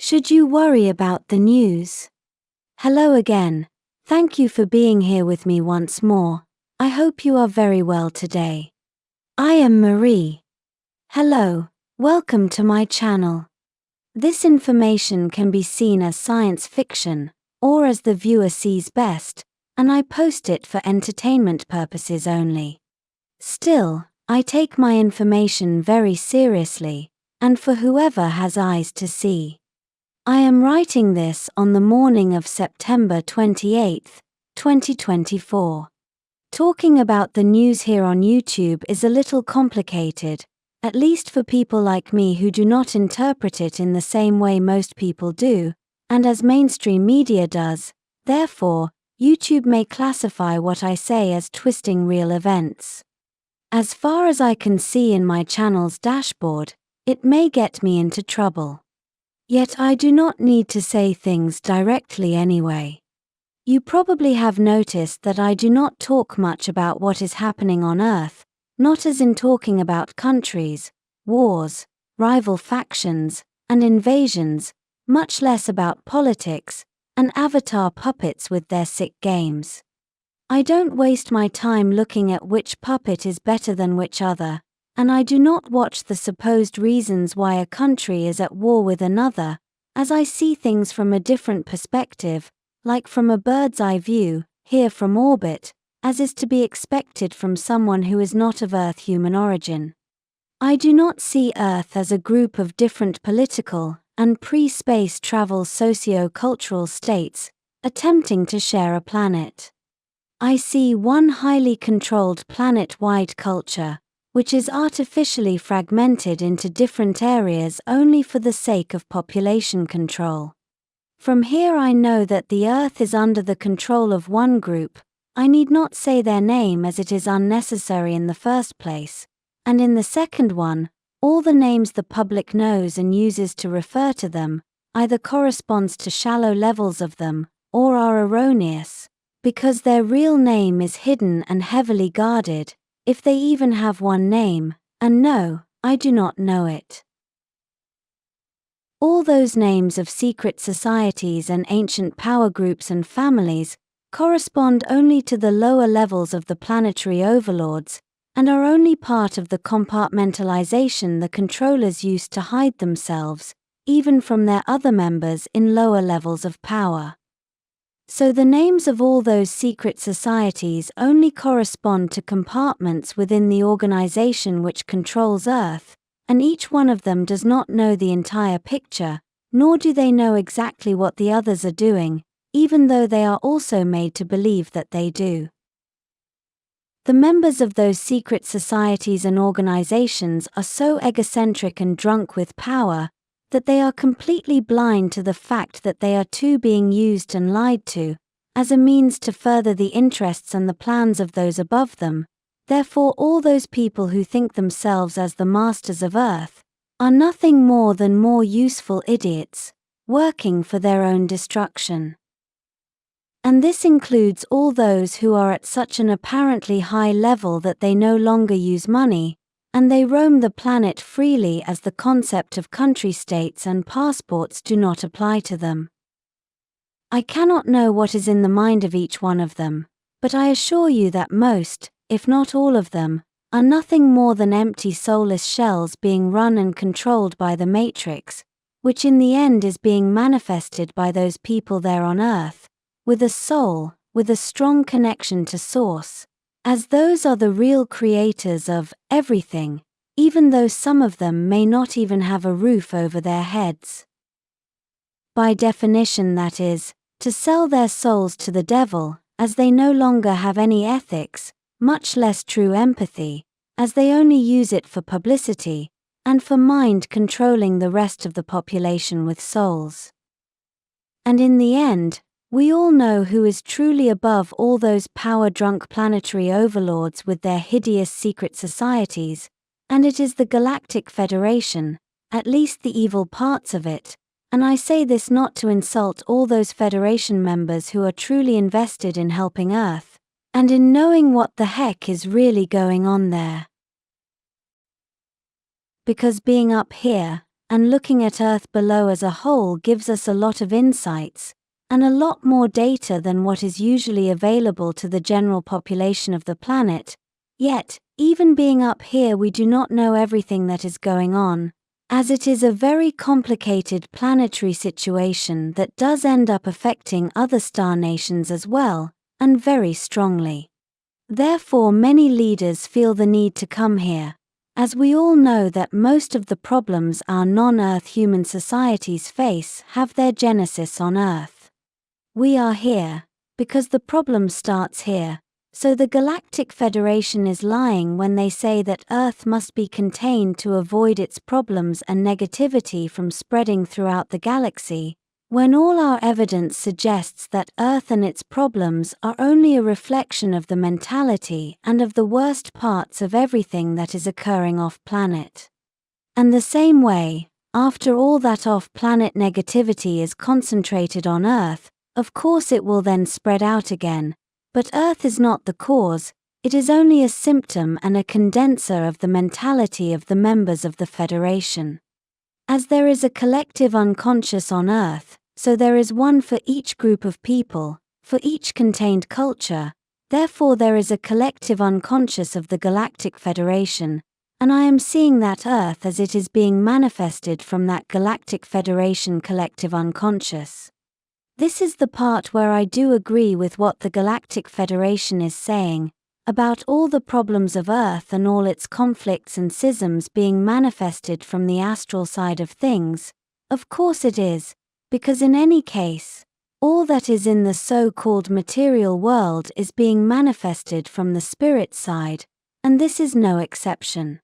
Should you worry about the news? Hello again. Thank you for being here with me once more. I hope you are very well today. I am Marie. Hello, welcome to my channel. This information can be seen as science fiction, or as the viewer sees best, and I post it for entertainment purposes only. Still, I take my information very seriously, and for whoever has eyes to see. I am writing this on the morning of September 28, 2024. Talking about the news here on YouTube is a little complicated, at least for people like me who do not interpret it in the same way most people do, and as mainstream media does. Therefore, YouTube may classify what I say as twisting real events. As far as I can see in my channel's dashboard, it may get me into trouble. Yet I do not need to say things directly anyway. You probably have noticed that I do not talk much about what is happening on Earth, not as in talking about countries, wars, rival factions, and invasions, much less about politics, and avatar puppets with their sick games. I don't waste my time looking at which puppet is better than which other, and I do not watch the supposed reasons why a country is at war with another, as I see things from a different perspective, like from a bird's eye view, here from orbit, as is to be expected from someone who is not of Earth human origin. I do not see Earth as a group of different political and pre-space travel socio-cultural states, attempting to share a planet. I see one highly controlled planet-wide culture, which is artificially fragmented into different areas only for the sake of population control. From here I know that the Earth is under the control of one group. I need not say their name as it is unnecessary in the first place, and in the second one, all the names the public knows and uses to refer to them either corresponds to shallow levels of them, or are erroneous, because their real name is hidden and heavily guarded, if they even have one name, and no, I do not know it. All those names of secret societies and ancient power groups and families correspond only to the lower levels of the planetary overlords, and are only part of the compartmentalization the controllers use to hide themselves, even from their other members in lower levels of power. So the names of all those secret societies only correspond to compartments within the organization which controls Earth, and each one of them does not know the entire picture, nor do they know exactly what the others are doing, even though they are also made to believe that they do. The members of those secret societies and organizations are so egocentric and drunk with power that they are completely blind to the fact that they are too being used and lied to, as a means to further the interests and the plans of those above them. Therefore all those people who think themselves as the masters of Earth are nothing more than more useful idiots, working for their own destruction. And this includes all those who are at such an apparently high level that they no longer use money, and they roam the planet freely as the concept of country-states and passports do not apply to them. I cannot know what is in the mind of each one of them, but I assure you that most, if not all of them, are nothing more than empty soulless shells being run and controlled by the Matrix, which in the end is being manifested by those people there on Earth, with a soul, with a strong connection to Source, as those are the real creators of everything, even though some of them may not even have a roof over their heads. By definition, that is, to sell their souls to the devil, as they no longer have any ethics, much less true empathy, as they only use it for publicity, and for mind controlling the rest of the population with souls. And in the end, we all know who is truly above all those power-drunk planetary overlords with their hideous secret societies, and it is the Galactic Federation, at least the evil parts of it, and I say this not to insult all those Federation members who are truly invested in helping Earth, and in knowing what the heck is really going on there. Because being up here, and looking at Earth below as a whole gives us a lot of insights, and a lot more data than what is usually available to the general population of the planet. Yet, even being up here, we do not know everything that is going on, as it is a very complicated planetary situation that does end up affecting other star nations as well, and very strongly. Therefore, many leaders feel the need to come here, as we all know that most of the problems our non-Earth human societies face have their genesis on Earth. We are here because the problem starts here, so the Galactic Federation is lying when they say that Earth must be contained to avoid its problems and negativity from spreading throughout the galaxy, when all our evidence suggests that Earth and its problems are only a reflection of the mentality and of the worst parts of everything that is occurring off-planet. And the same way, after all that off-planet negativity is concentrated on Earth, of course it will then spread out again, but Earth is not the cause, it is only a symptom and a condenser of the mentality of the members of the Federation. As there is a collective unconscious on Earth, so there is one for each group of people, for each contained culture, therefore there is a collective unconscious of the Galactic Federation, and I am seeing that Earth as it is being manifested from that Galactic Federation collective unconscious. This is the part where I do agree with what the Galactic Federation is saying, about all the problems of Earth and all its conflicts and schisms being manifested from the astral side of things. Of course it is, because in any case, all that is in the so-called material world is being manifested from the spirit side, and this is no exception.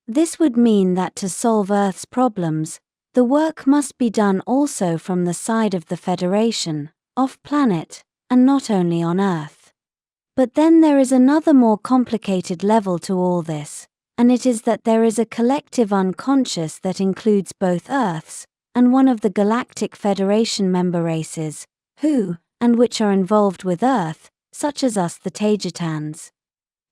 This would mean that to solve Earth's problems, the work must be done also from the side of the Federation, off-planet, and not only on Earth. But then there is another more complicated level to all this, and it is that there is a collective unconscious that includes both Earths, and one of the Galactic Federation member races, who, and which are involved with Earth, such as us the Taygeteanos.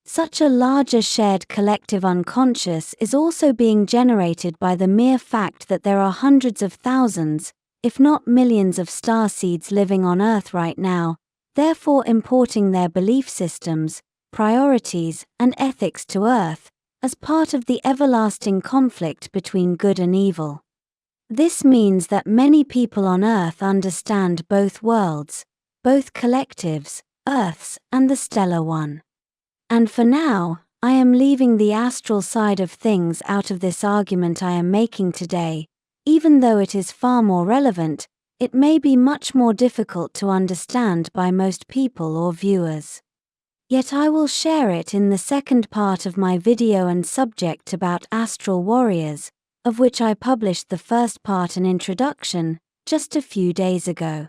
Such a larger shared collective unconscious is also being generated by the mere fact that there are hundreds of thousands, if not millions of star seeds living on Earth right now, therefore importing their belief systems, priorities, and ethics to Earth, as part of the everlasting conflict between good and evil. This means that many people on Earth understand both worlds, both collectives, Earth's and the stellar one. And for now, I am leaving the astral side of things out of this argument I am making today, even though it is far more relevant. It may be much more difficult to understand by most people or viewers. Yet I will share it in the second part of my video and subject about astral warriors, of which I published the first part and introduction just a few days ago.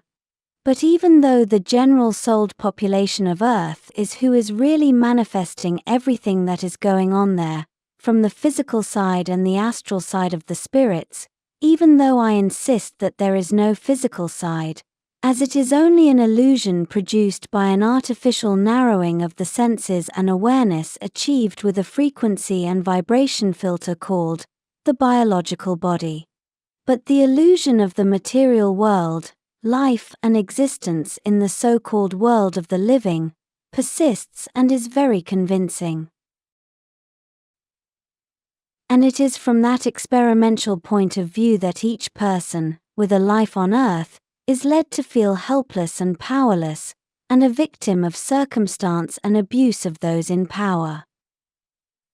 But even though the general souled population of Earth is who is really manifesting everything that is going on there, from the physical side and the astral side of the spirits, even though I insist that there is no physical side, as it is only an illusion produced by an artificial narrowing of the senses and awareness achieved with a frequency and vibration filter called the biological body. But the illusion of the material world, life and existence in the so-called world of the living, persists and is very convincing. And it is from that experimental point of view that each person, with a life on Earth, is led to feel helpless and powerless, and a victim of circumstance and abuse of those in power.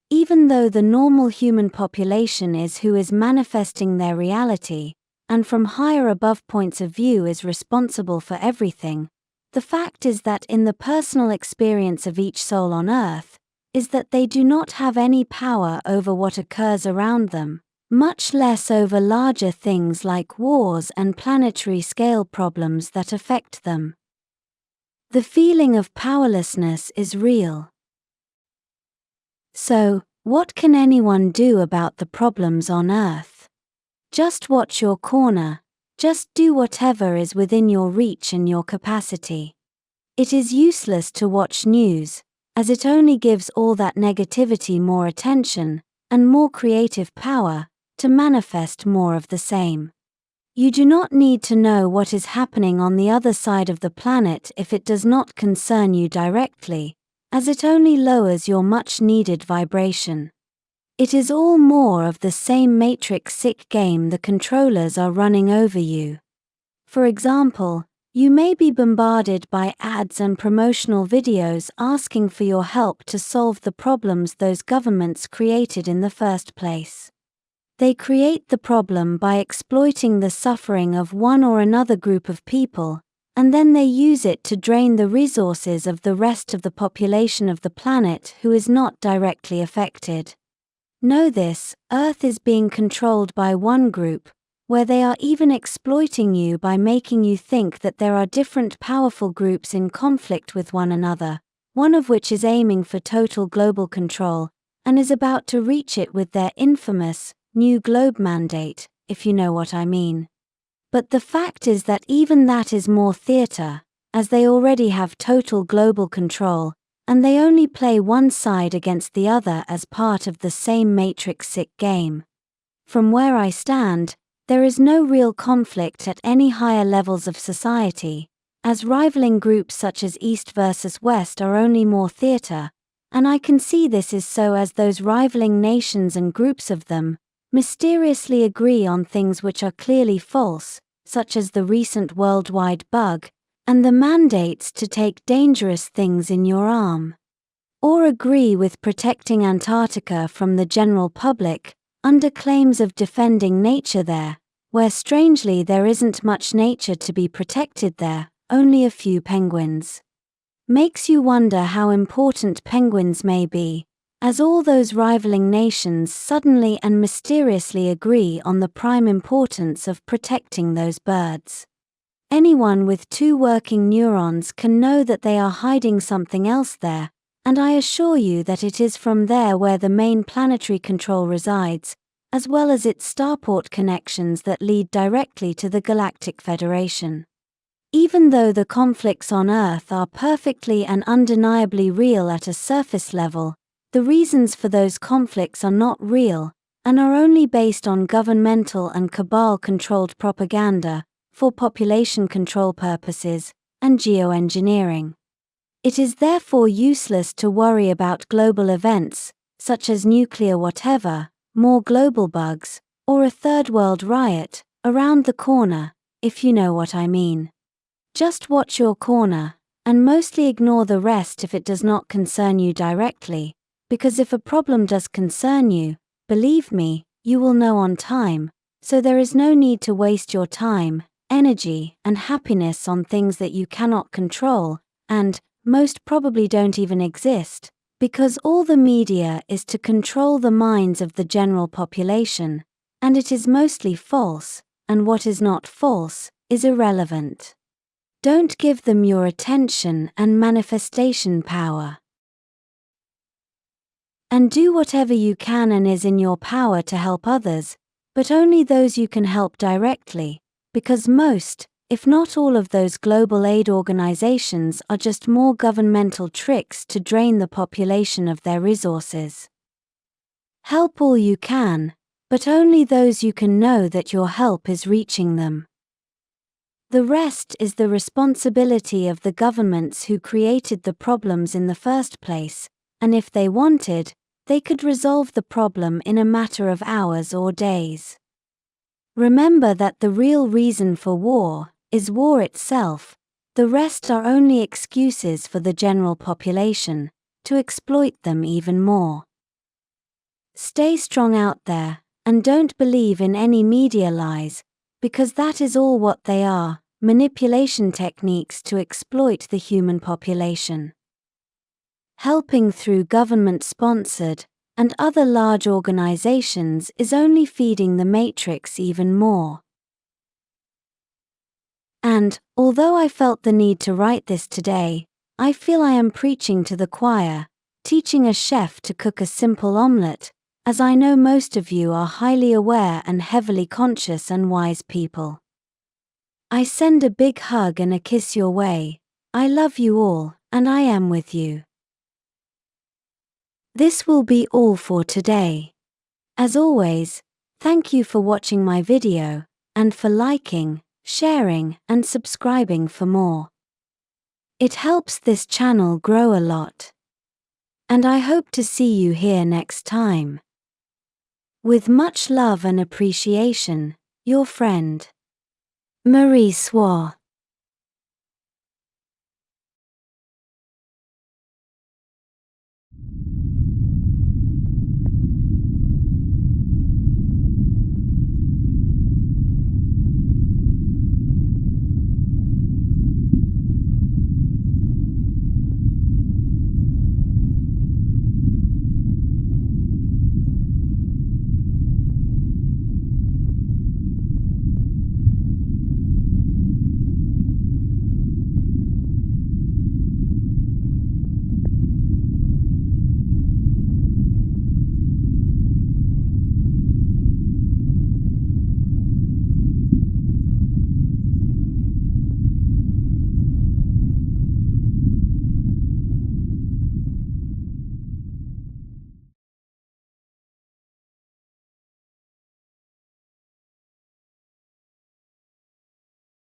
Even though the normal human population is who is manifesting their reality, and from higher above points of view is responsible for everything, the fact is that in the personal experience of each soul on Earth, is that they do not have any power over what occurs around them, much less over larger things like wars and planetary scale problems that affect them. The feeling of powerlessness is real. So, what can anyone do about the problems on Earth? Just watch your corner, just do whatever is within your reach and your capacity. It is useless to watch news, as it only gives all that negativity more attention, and more creative power, to manifest more of the same. You do not need to know what is happening on the other side of the planet if it does not concern you directly, as it only lowers your much-needed vibration. It is all more of the same matrix-sick game the controllers are running over you. For example, you may be bombarded by ads and promotional videos asking for your help to solve the problems those governments created in the first place. They create the problem by exploiting the suffering of one or another group of people, and then they use it to drain the resources of the rest of the population of the planet who is not directly affected. Know this: Earth is being controlled by one group, where they are even exploiting you by making you think that there are different powerful groups in conflict with one another, one of which is aiming for total global control, and is about to reach it with their infamous New Globe mandate, if you know what I mean. But the fact is that even that is more theater, as they already have total global control, and they only play one side against the other as part of the same matrix-sick game. From where I stand, there is no real conflict at any higher levels of society, as rivaling groups such as East versus West are only more theater, and I can see this is so as those rivaling nations and groups of them mysteriously agree on things which are clearly false, such as the recent worldwide bug, and the mandates to take dangerous things in your arm. Or agree with protecting Antarctica from the general public, under claims of defending nature there, where strangely there isn't much nature to be protected there, only a few penguins. Makes you wonder how important penguins may be, as all those rivaling nations suddenly and mysteriously agree on the prime importance of protecting those birds. Anyone with two working neurons can know that they are hiding something else there, and I assure you that it is from there where the main planetary control resides, as well as its starport connections that lead directly to the Galactic Federation. Even though the conflicts on Earth are perfectly and undeniably real at a surface level, the reasons for those conflicts are not real, and are only based on governmental and cabal-controlled propaganda, for population control purposes, and geoengineering. It is therefore useless to worry about global events, such as nuclear whatever, more global bugs, or a third world riot, around the corner, if you know what I mean. Just watch your corner, and mostly ignore the rest if it does not concern you directly, because if a problem does concern you, believe me, you will know on time, so there is no need to waste your time, energy, and happiness on things that you cannot control, and, most probably don't even exist, because all the media is to control the minds of the general population, and it is mostly false, and what is not false is irrelevant. Don't give them your attention and manifestation power. And do whatever you can and is in your power to help others, but only those you can help directly, because most, if not all of those global aid organizations are just more governmental tricks to drain the population of their resources. Help all you can, but only those you can know that your help is reaching them. The rest is the responsibility of the governments who created the problems in the first place, and if they wanted, they could resolve the problem in a matter of hours or days. Remember that the real reason for war is war itself. The rest are only excuses for the general population to exploit them even more. Stay strong out there, and don't believe in any media lies, because that is all what they are, manipulation techniques to exploit the human population. Helping through government-sponsored and other large organizations is only feeding the matrix even more. And, although I felt the need to write this today, I feel I am preaching to the choir, teaching a chef to cook a simple omelette, as I know most of you are highly aware and heavily conscious and wise people. I send a big hug and a kiss your way. I love you all, and I am with you. This will be all for today. As always, Thank you for watching my video, and for liking, sharing, and subscribing for more. It helps this channel grow a lot. And I hope to see you here next time. With much love and appreciation, your friend, Marie Swaruu.